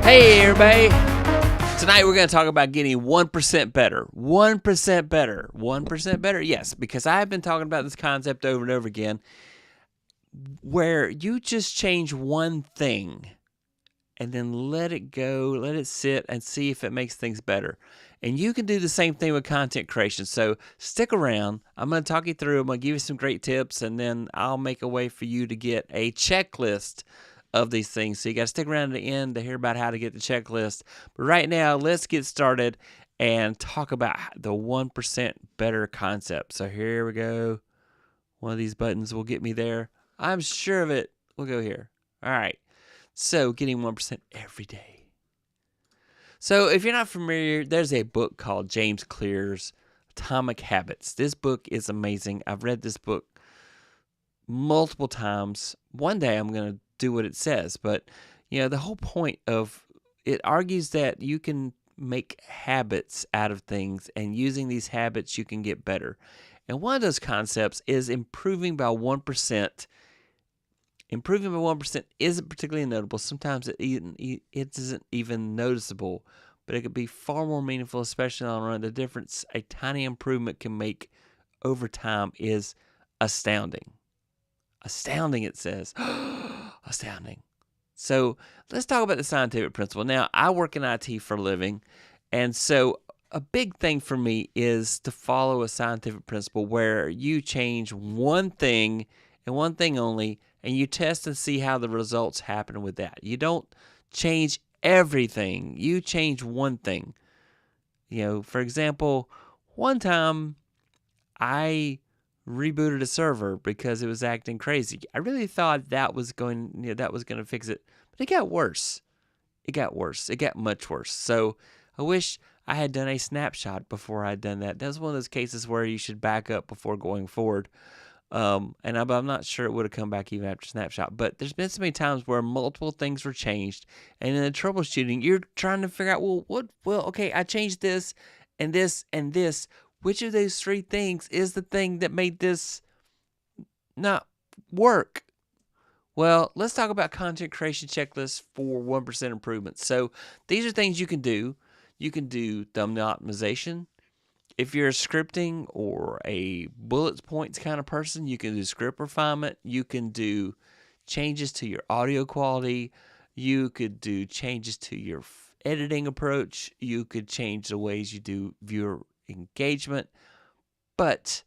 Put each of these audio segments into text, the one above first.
Hey everybody! Tonight we're going to talk about getting 1% better. 1% better. 1% better. Yes, because I've been talking about this concept over and over again where you just change one thing and then let it go, let it sit and see if it makes things better. And you can do the same thing with content creation. So stick around. I'm going to talk you through. I'm going to give you some great tips, and then I'll make a way for you to get a checklist of these things. So you got to stick around to the end to hear about how to get the checklist. But right now, let's get started and talk about the 1% better concept. So here we go. One of these buttons will get me there. I'm sure of it. We'll go here. All right. So getting 1% every day. So if you're not familiar, there's a book called James Clear's Atomic Habits. This book is amazing. I've read this book multiple times. One day I'm going to do what it says, but the whole point of it argues that you can make habits out of things, and using these habits you can get better. And one of those concepts is improving by 1%. Improving by 1% isn't particularly notable. Sometimes it isn't even noticeable, but it could be far more meaningful, especially on run. The difference a tiny improvement can make over time is astounding. Astounding, it says. Astounding. So let's talk about the scientific principle. Now, I work in IT for a living, and so a big thing for me is to follow a scientific principle where you change one thing and one thing only, and you test and see how the results happen with that. You don't change everything. You change one thing. For example, one time I rebooted a server because it was acting crazy. I really thought that was going to fix it, but it got worse. It got much worse. So I wish I had done a snapshot before I'd done that. That's one of those cases where you should back up before going forward. And I'm not sure it would have come back even after snapshot. But there's been so many times where multiple things were changed, and in the troubleshooting, you're trying to figure out, okay, I changed this and this and this. Which of those three things is the thing that made this not work? Well, let's talk about content creation checklists for 1% improvements. So these are things you can do. You can do thumbnail optimization. If you're a scripting or a bullet points kind of person, you can do script refinement. You can do changes to your audio quality. You could do changes to your editing approach. You could change the ways you do viewer engagement, but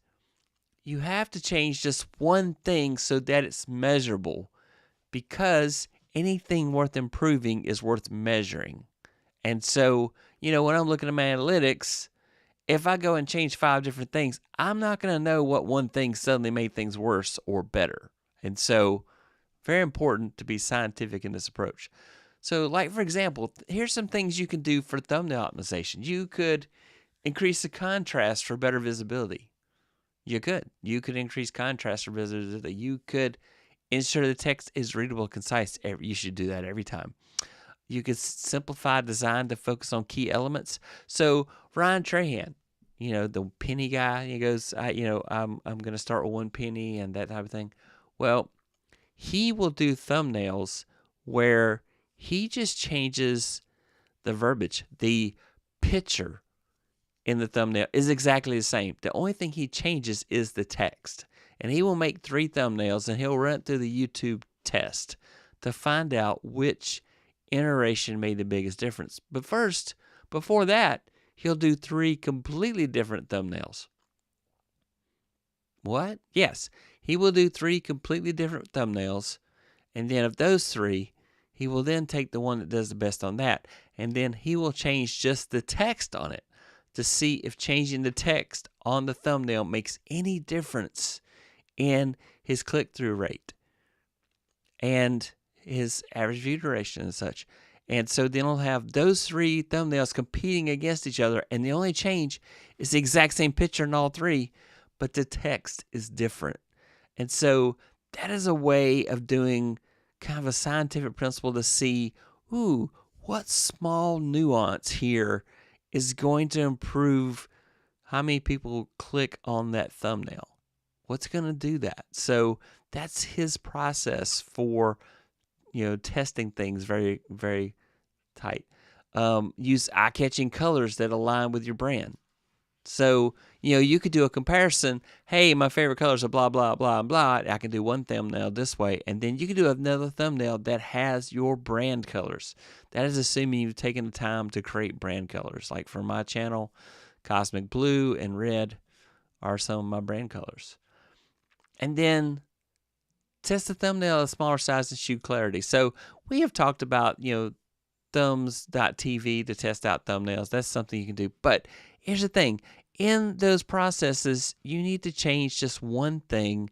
you have to change just one thing so that it's measurable, because anything worth improving is worth measuring. And so, when I'm looking at my analytics, if I go and change 5 different things, I'm not going to know what one thing suddenly made things worse or better. And so, very important to be scientific in this approach. So, like, for example, here's some things you can do for thumbnail optimization. You could increase the contrast for better visibility. You could increase contrast for visibility. You could ensure the text is readable and concise. You should do that every time. You could simplify design to focus on key elements. So Ryan Trahan, the penny guy, he goes, I'm going to start with 1 penny and that type of thing. Well, he will do thumbnails where he just changes the verbiage. The picture in the thumbnail is exactly the same. The only thing he changes is the text. And he will make 3 thumbnails, and he'll run it through the YouTube test to find out which iteration made the biggest difference. But first, before that, he'll do 3 completely different thumbnails. What? Yes, he will do 3 completely different thumbnails, and then of those 3, he will then take the one that does the best on that, and then he will change just the text on it to see if changing the text on the thumbnail makes any difference in his click-through rate and his average view duration and such. And so then he'll have those 3 thumbnails competing against each other, and the only change is the exact same picture in all 3, but the text is different. And so that is a way of doing kind of a scientific principle to see, what small nuance here is going to improve how many people click on that thumbnail. What's going to do that? So that's his process for, testing things very, very tight. Use eye-catching colors that align with your brand. So, you could do a comparison. Hey, my favorite colors are blah, blah, blah, blah. I can do one thumbnail this way. And then you can do another thumbnail that has your brand colors. That is assuming you've taken the time to create brand colors. Like for my channel, Cosmic Blue and Red are some of my brand colors. And then test the thumbnail at a smaller size and shoot clarity. So we have talked about, thumbs.tv to test out thumbnails. That's something you can do. But here's the thing. In those processes, you need to change just one thing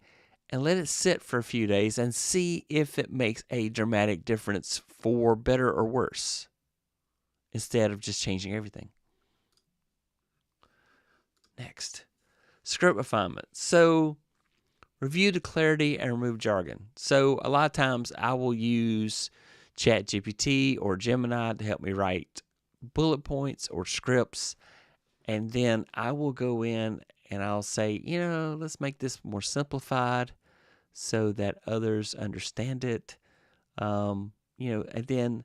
and let it sit for a few days and see if it makes a dramatic difference for better or worse instead of just changing everything. Next, script refinement. So review the clarity and remove jargon. So a lot of times I will use ChatGPT or Gemini to help me write bullet points or scripts. And then I will go in and I'll say, let's make this more simplified so that others understand it. And then,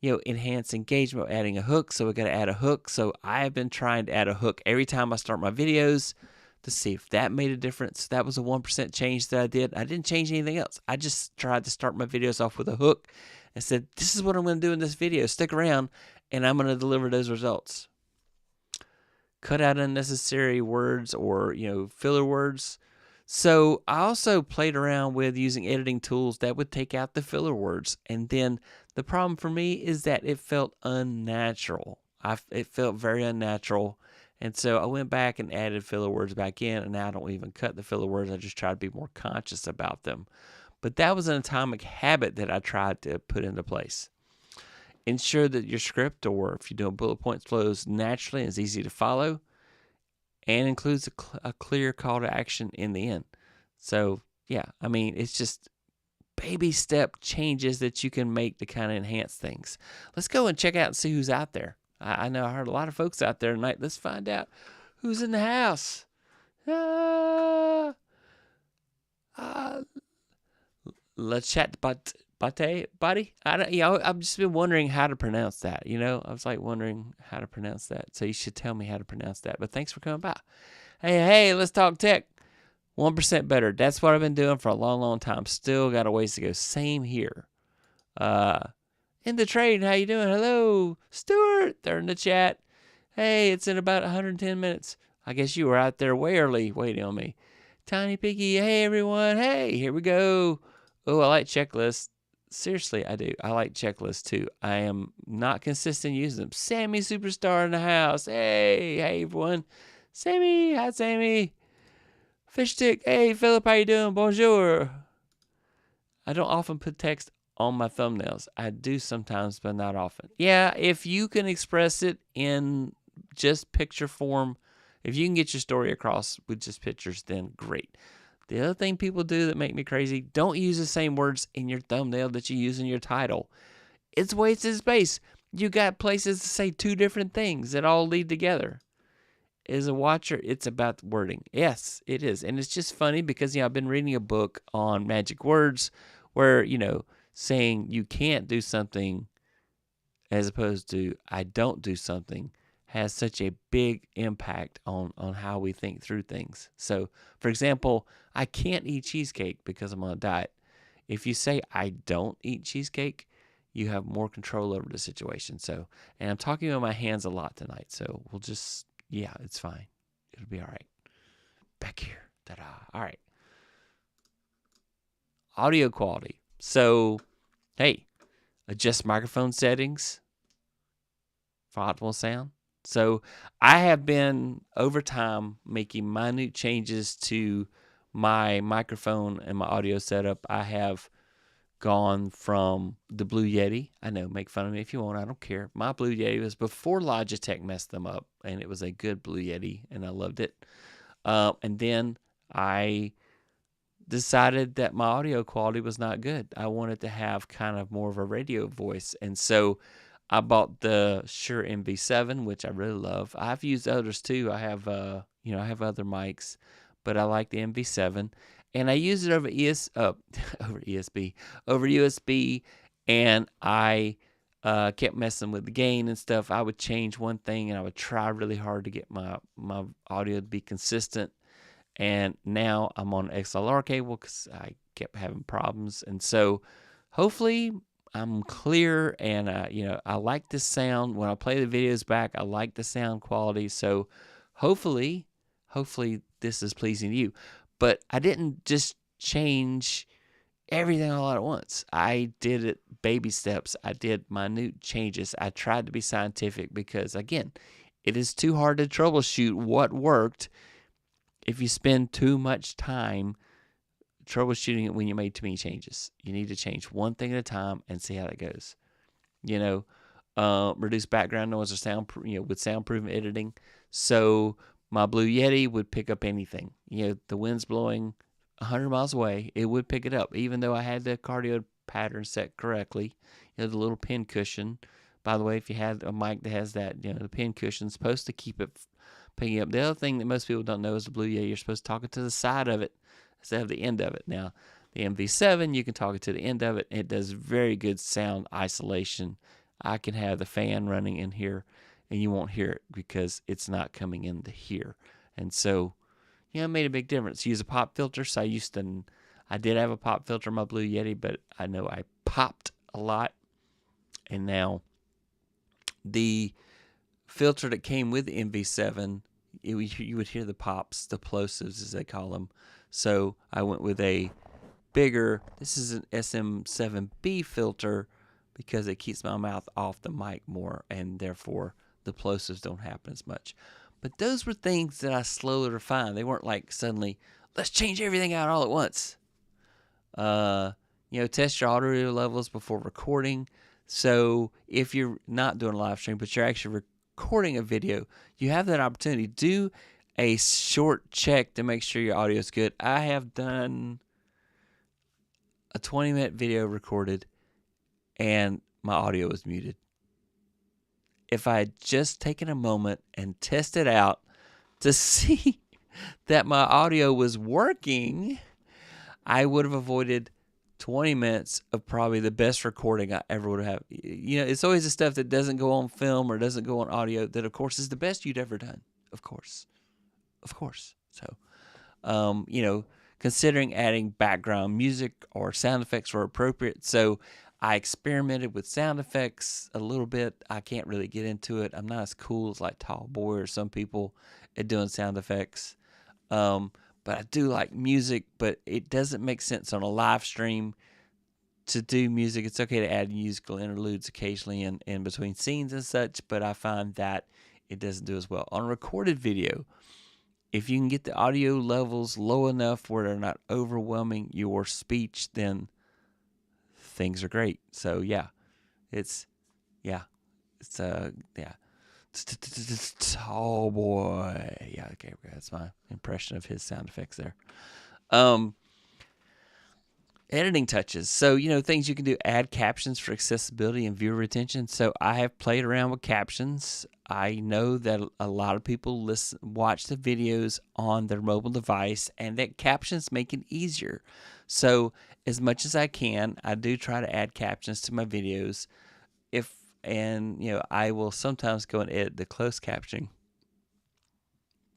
enhance engagement, adding a hook. So we got to add a hook. So I have been trying to add a hook every time I start my videos to see if that made a difference. That was a 1% change that I did. I didn't change anything else. I just tried to start my videos off with a hook and said, this is what I'm going to do in this video. Stick around and I'm going to deliver those results. Cut out unnecessary words or, filler words. So I also played around with using editing tools that would take out the filler words. And then the problem for me is that it felt unnatural. It felt very unnatural. And so I went back and added filler words back in, and now I don't even cut the filler words. I just try to be more conscious about them. But that was an atomic habit that I tried to put into place. Ensure that your script, or if you're doing bullet points, flows naturally and is easy to follow, and includes a clear call to action in the end. So, it's just baby step changes that you can make to kind of enhance things. Let's go and check out and see who's out there. I know I heard a lot of folks out there tonight. Let's find out who's in the house. Let's chat about Bate. I've just been wondering how to pronounce that. I was wondering how to pronounce that. So you should tell me how to pronounce that. But thanks for coming by. Hey, let's talk tech. 1% better. That's what I've been doing for a long, long time. Still got a ways to go. Same here. In the trade, how you doing? Hello, Stuart. They're in the chat. Hey, it's in about 110 minutes. I guess you were out there way early waiting on me. Tiny Piggy, hey everyone. Hey, here we go. Oh, I like checklists. Seriously, I do. I like checklists too. I am not consistent using them. Sammy Superstar in the house. Hey everyone. Sammy, hi Sammy. Fish stick, hey Philip, how you doing? Bonjour. I don't often put text on my thumbnails. I do sometimes, but not often. Yeah, if you can express it in just picture form, if you can get your story across with just pictures, then great. The other thing people do that make me crazy, don't use the same words in your thumbnail that you use in your title. It's wasted space. You got places to say two different things that all lead together. As a watcher, it's about wording. Yes, it is. And it's just funny because, I've been reading a book on magic words where, saying you can't do something as opposed to I don't do something has such a big impact on how we think through things. So, for example, I can't eat cheesecake because I'm on a diet. If you say I don't eat cheesecake, you have more control over the situation. So, and I'm talking with my hands a lot tonight, so we'll just, it's fine. It'll be all right. Back here. Ta-da. All right. Audio quality. So, hey, adjust microphone settings for optimal sound. So I have been, over time, making minute changes to my microphone and my audio setup. I have gone from the Blue Yeti. I know, make fun of me if you want. I don't care. My Blue Yeti was before Logitech messed them up, and it was a good Blue Yeti, and I loved it. And then I decided that my audio quality was not good. I wanted to have kind of more of a radio voice, and so I bought the Shure MV7, which I really love. I've used others too. I have, I have other mics, but I like the MV7, and I use it over USB, and I kept messing with the gain and stuff, I would change one thing and I would try really hard to get my audio to be consistent. And now I'm on an XLR cable because I kept having problems. And so hopefully I'm clear, and I like this sound. When I play the videos back, I like the sound quality. So hopefully this is pleasing to you. But I didn't just change everything all at once. I did it baby steps. I did minute changes. I tried to be scientific because, again, it is too hard to troubleshoot what worked if you spend too much time troubleshooting it when you made too many changes. You need to change one thing at a time and see how that goes. Reduce background noise or sound, with soundproofing editing. So my Blue Yeti would pick up anything. The wind's blowing 100 miles away, it would pick it up, even though I had the cardio pattern set correctly. The little pin cushion. By the way, if you had a mic that has that, the pin cushion's supposed to keep it picking up. The other thing that most people don't know is the Blue Yeti, you're supposed to talk it to the side of it instead of the end of it. Now, the MV7, you can talk it to the end of it. It does very good sound isolation. I can have the fan running in here, and you won't hear it because it's not coming into here. And so, it made a big difference. Use a pop filter. So I did have a pop filter in my Blue Yeti, but I know I popped a lot. And now the filter that came with the MV7, you would hear the pops, the plosives as they call them. So I went with a bigger, this is an SM7B filter because it keeps my mouth off the mic more, and therefore the plosives don't happen as much. But those were things that I slowly refined. They weren't like suddenly, let's change everything out all at once. Test your audio levels before recording. So if you're not doing a live stream, but you're actually recording a video, you have that opportunity. Do a short check to make sure your audio is good. I have done a 20-minute video recorded, and my audio was muted. If I had just taken a moment and tested out to see that my audio was working, I would have avoided 20 minutes of probably the best recording I ever would have. It's always the stuff that doesn't go on film or doesn't go on audio that, of course, is the best you'd ever done. Of course. So, considering adding background music or sound effects were appropriate. So I experimented with sound effects a little bit. I can't really get into it. I'm not as cool as like Tall Boy or some people at doing sound effects. But I do like music, but it doesn't make sense on a live stream to do music. It's okay to add musical interludes occasionally in between scenes and such, but I find that it doesn't do as well. On a recorded video, if you can get the audio levels low enough where they're not overwhelming your speech, then things are great. So Tall Boy. Yeah, okay, that's my impression of his sound effects there. Editing touches. So, things you can do, add captions for accessibility and viewer retention. So I have played around with captions. I know that a lot of people watch the videos on their mobile device, and that captions make it easier. So as much as I can, I do try to add captions to my videos. I will sometimes go and edit the closed captioning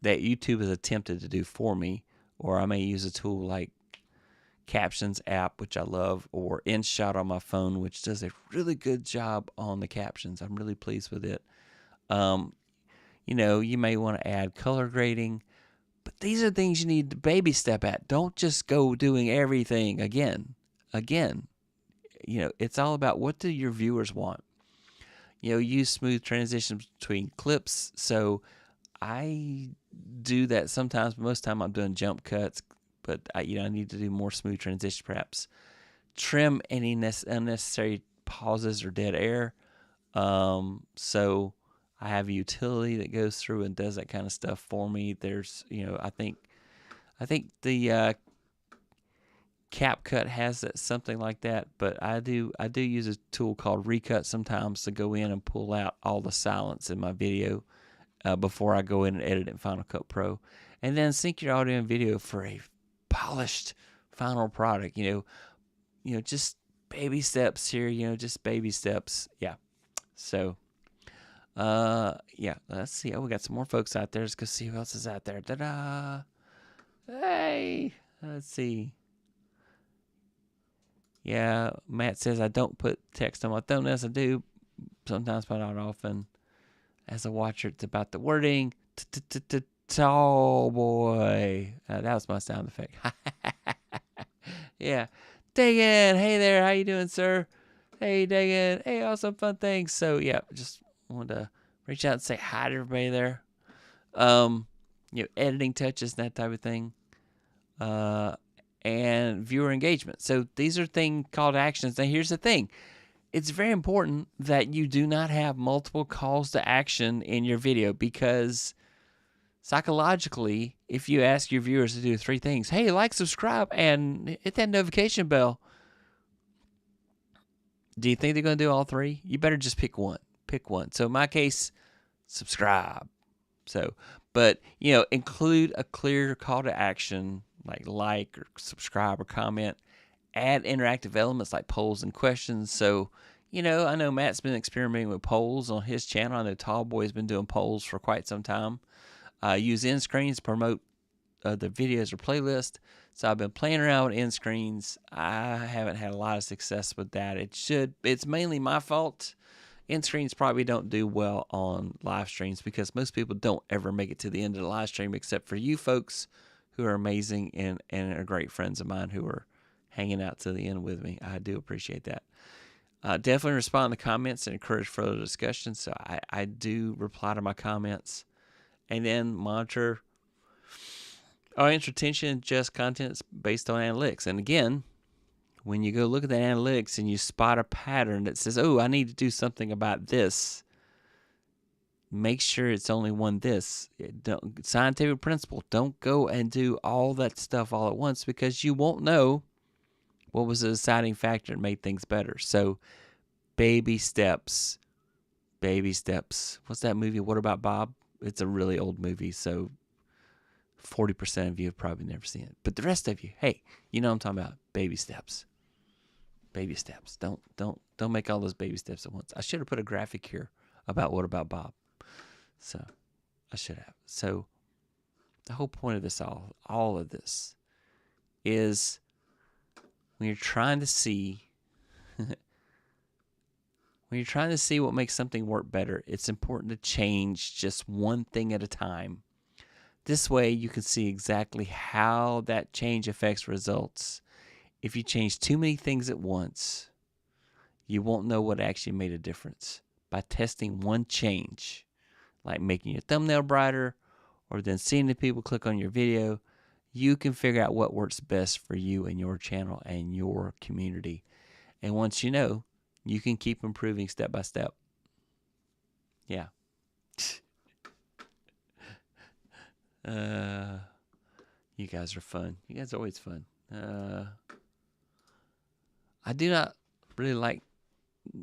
that YouTube has attempted to do for me, or I may use a tool like Captions app, which I love, or InShot on my phone, which does a really good job on the captions. I'm really pleased with it. You may want to add color grading, but these are things you need to baby step at. Don't just go doing everything again. It's all about, what do your viewers want? Use smooth transitions between clips. So I do that sometimes, but most of the time I'm doing jump cuts. But I need to do more smooth transitions, perhaps. Trim any unnecessary pauses or dead air. So I have a utility that goes through and does that kind of stuff for me. There's, I think the CapCut has something like that, but I do use a tool called Recut sometimes to go in and pull out all the silence in my video before I go in and edit in Final Cut Pro, and then sync your audio and video for a polished final product. Just baby steps here. Just baby steps. Yeah. So, yeah, let's see. Oh, we got some more folks out there. Let's go see who else is out there. Ta-da! Hey, let's see. Yeah, Matt says I don't put text on my thumbnails. I do sometimes, but not often. As a watcher, it's about the wording. Tall boy. That was my sound effect. Yeah. Dagan, hey there. How you doing, sir? Hey, Dagan. Hey, awesome, fun things. So, yeah, just wanted to reach out and say hi to everybody there. Editing touches, that type of thing. And viewer engagement. So these are call to actions. Now, here's the thing. It's very important that you do not have multiple calls to action in your video, because psychologically, if you ask your viewers to do 3 things, hey, like, subscribe, and hit that notification bell, do you think they're going to do all 3? You better just pick one. Pick one. So in my case, subscribe. So, but, include a clear call to action, like or subscribe or comment. Add interactive elements like polls and questions. So, I know Matt's been experimenting with polls on his channel. I know Tallboy's been doing polls for quite some time. Use end screens to promote the videos or playlist. So I've been playing around with end screens. I haven't had a lot of success with that. It's mainly my fault. End screens probably don't do well on live streams because most people don't ever make it to the end of the live stream, except for you folks who are amazing and are great friends of mine who are hanging out to the end with me. I do appreciate that. Definitely respond to comments and encourage further discussion. So I do reply to my comments. And then monitor audience retention, adjust content based on analytics. And again, when you go look at the analytics and you spot a pattern that says, oh, I need to do something about this, make sure it's only one this. Scientific principle, don't go and do all that stuff all at once, because you won't know what was the deciding factor that made things better. So baby steps. Baby steps. What's that movie? What About Bob? It's a really old movie, so 40% of you have probably never seen it. But the rest of you, hey, you know what I'm talking about. Baby steps. Baby steps. Don't make all those baby steps at once. I should have put a graphic here about What About Bob. So I should have. So the whole point of this, all of this, is when you're trying to see what makes something work better, it's important to change just one thing at a time. This way you can see exactly how that change affects results. If you change too many things at once, you won't know what actually made a difference. By testing one change, like making your thumbnail brighter, or then seeing the people click on your video, you can figure out what works best for you and your channel and your community. And once you know, you can keep improving step by step. Yeah. You guys are fun. You guys are always fun. I do not really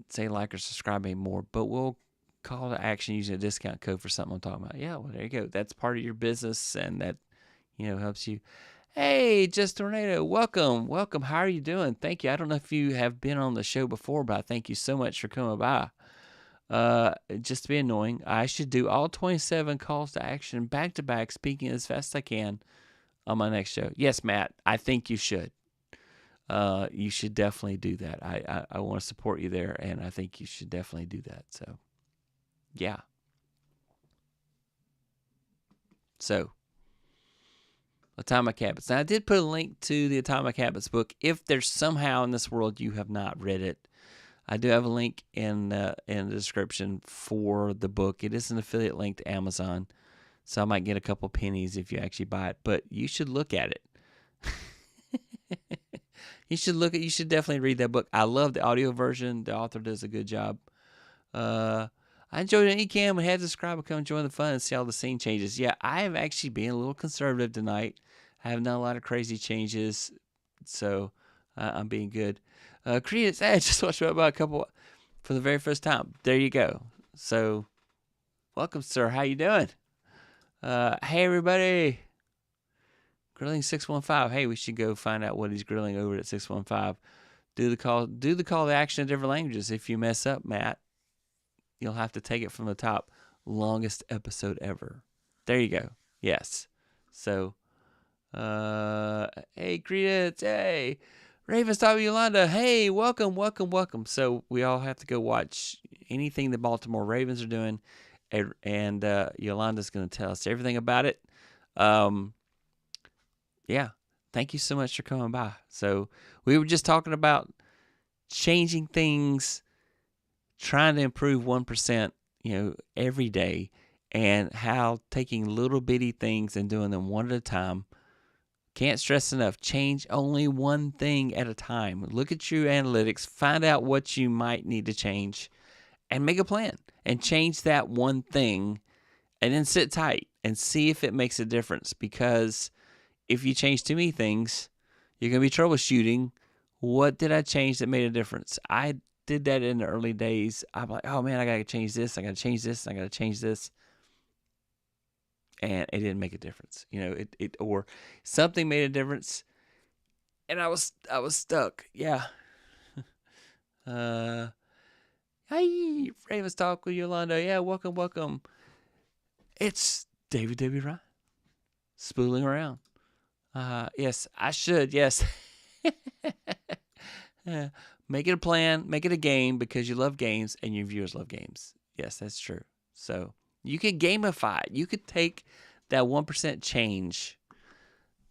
say like or subscribe anymore, but we'll call to action using a discount code for something I'm talking about. Yeah, well, there you go. That's part of your business, and that helps you. Hey, Just Tornado, welcome. How are you doing? Thank you. I don't know if you have been on the show before, but I thank you so much for coming by. Just to be annoying, I should do all 27 calls to action back to back, speaking as fast as I can on my next show. Yes, Matt, I think you should. You should definitely do that. I want to support you there, and I think you should definitely do that. So, yeah. So, Atomic Habits. Now, I did put a link to the Atomic Habits book. If there's somehow in this world you have not read it, I do have a link in the description for the book. It is an affiliate link to Amazon, so I might get a couple pennies if you actually buy it. But you should look at it. You should definitely read that book. I love the audio version. The author does a good job. I enjoyed an eCam and had to subscribe and come join the fun and see all the scene changes. Yeah, I have actually been a little conservative tonight. I haven't done a lot of crazy changes, so I'm being good. Credence, I just watched about a couple for the very first time. There you go. So, welcome, sir. How you doing? Hey, everybody. Grilling 615. Hey, we should go find out what he's grilling over at 615. Do the call to action in different languages. If you mess up, Matt, you'll have to take it from the top. Longest episode ever. There you go. Yes. So, hey, credits. Hey, Ravens, Tommy, Yolanda. Hey, welcome, welcome, welcome. So we all have to go watch anything the Baltimore Ravens are doing, and Yolanda's going to tell us everything about it. Yeah. Thank you so much for coming by. So we were just talking about changing things, trying to improve 1%, every day, and how taking little bitty things and doing them one at a time. Can't stress enough. Change only one thing at a time. Look at your analytics, find out what you might need to change, and make a plan and change that one thing, and then sit tight and see if it makes a difference. Because if you change too many things, you're going to be troubleshooting. What did I change that made a difference? I did that in the early days. I'm like, oh man, I got to change this. I got to change this. I got to change this. And it didn't make a difference. Or something made a difference. And I was stuck. Yeah. Hey, Ravens Talk with Yolanda. Yeah, welcome, welcome. It's David W. Ryan. Spooling around. Yes, I should. Yes. Make it a plan. Make it a game because you love games and your viewers love games. Yes, that's true. So you could gamify it. You could take that 1% change,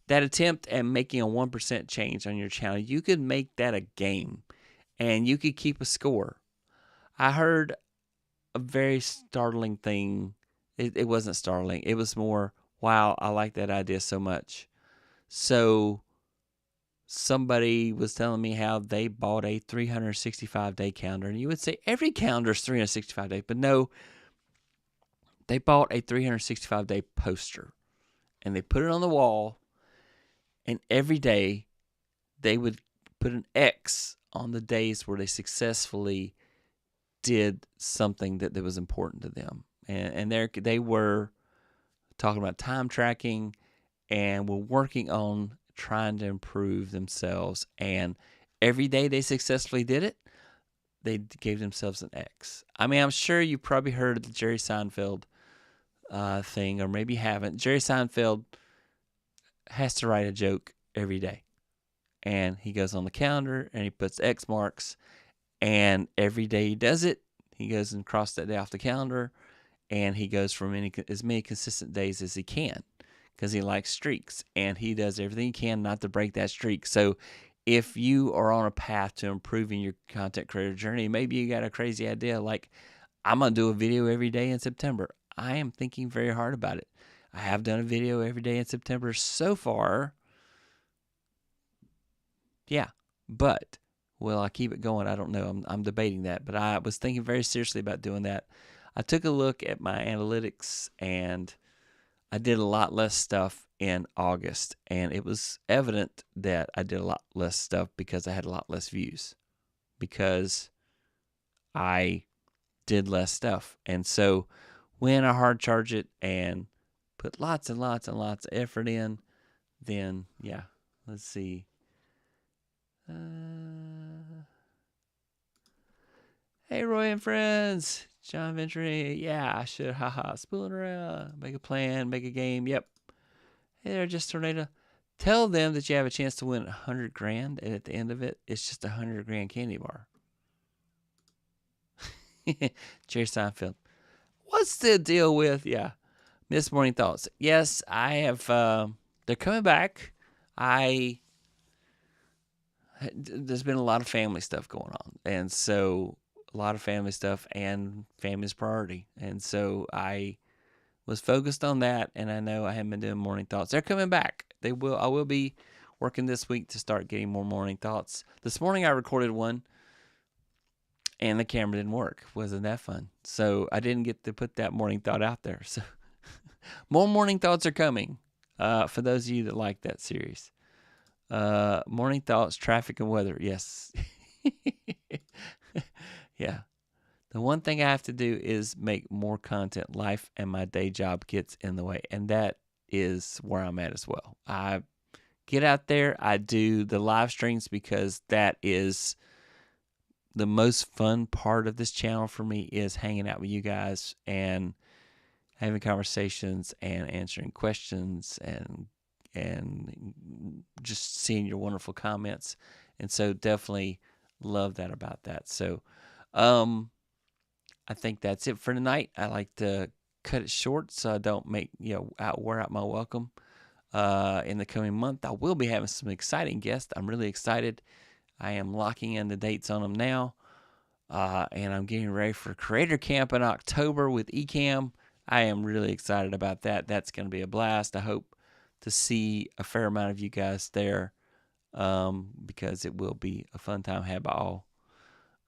that attempt at making a 1% change on your channel. You could make that a game and you could keep a score. I heard a very startling thing. It wasn't startling. It was more, wow, I like that idea so much. So somebody was telling me how they bought a 365-day calendar. And you would say every calendar is 365 days. But no, they bought a 365-day poster. And they put it on the wall. And every day they would put an X on the days where they successfully did something that was important to them. And they were talking about time tracking and were working on trying to improve themselves. And every day they successfully did it, they gave themselves an X. I mean, I'm sure you probably heard of the Jerry Seinfeld thing, or maybe you haven't. Jerry Seinfeld has to write a joke every day. And he goes on the calendar and he puts X marks. And every day he does it, he goes and crosses that day off the calendar. And he goes for as many consistent days as he can because he likes streaks. And he does everything he can not to break that streak. So if you are on a path to improving your content creator journey, maybe you got a crazy idea like, I'm going to do a video every day in September. I am thinking very hard about it. I have done a video every day in September so far. Yeah, but will I keep it going? I don't know. I'm debating that, but I was thinking very seriously about doing that. I took a look at my analytics and I did a lot less stuff in August, and it was evident that I did a lot less stuff because I had a lot less views because I did less stuff. And so when I hard charge it and put lots and lots and lots of effort in, then yeah, let's see. Hey, Roy and friends. John Ventry. Yeah, I should. Haha. Spooling around. Make a plan. Make a game. Yep. Hey there, Just Tornado. Tell them that you have a chance to win $100,000, and at the end of it, it's just $100,000 candy bar. Jerry Seinfeld. What's the deal with, Miss Morning Thoughts? Yes, I have, they're coming back. There's been a lot of family stuff going on. And so a lot of family stuff, and family's priority. And so I was focused on that, and I know I haven't been doing morning thoughts. They're coming back. I will be working this week to start getting more morning thoughts. This morning I recorded one, and the camera didn't work. Wasn't that fun? So I didn't get to put that morning thought out there. So more morning thoughts are coming for those of you that like that series. Morning thoughts, traffic, and weather. Yes. Yeah. The one thing I have to do is make more content. Life and my day job gets in the way. And that is where I'm at as well. I get out there. I do the live streams because that is the most fun part of this channel for me is hanging out with you guys and having conversations and answering questions and just seeing your wonderful comments. And so definitely love that about that. So I think that's it for tonight. I like to cut it short so I don't wear out my welcome. In the coming month, I will be having some exciting guests. I'm really excited. I am locking in the dates on them now. And I'm getting ready for Creator Camp in October with Ecamm. I am really excited about that. That's going to be a blast. I hope to see a fair amount of you guys there, because it will be a fun time had by all.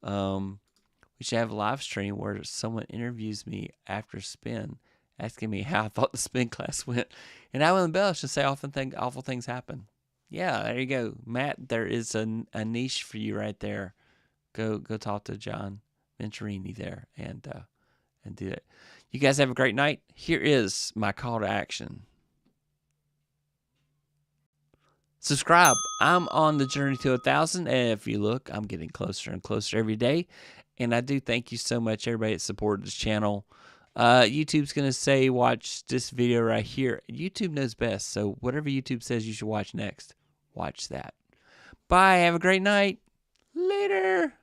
We should have a live stream where someone interviews me after spin, asking me how I thought the spin class went. And I will embellish and say awful things happen. Yeah, there you go. Matt, there is a niche for you right there. Go talk to John Venturini there and do it. You guys have a great night. Here is my call to action. Subscribe. I'm on the journey to 1,000. And if you look, I'm getting closer and closer every day. And I do thank you so much, everybody that supported this channel. YouTube's going to say, watch this video right here. YouTube knows best. So whatever YouTube says you should watch next, watch that. Bye. Have a great night. Later.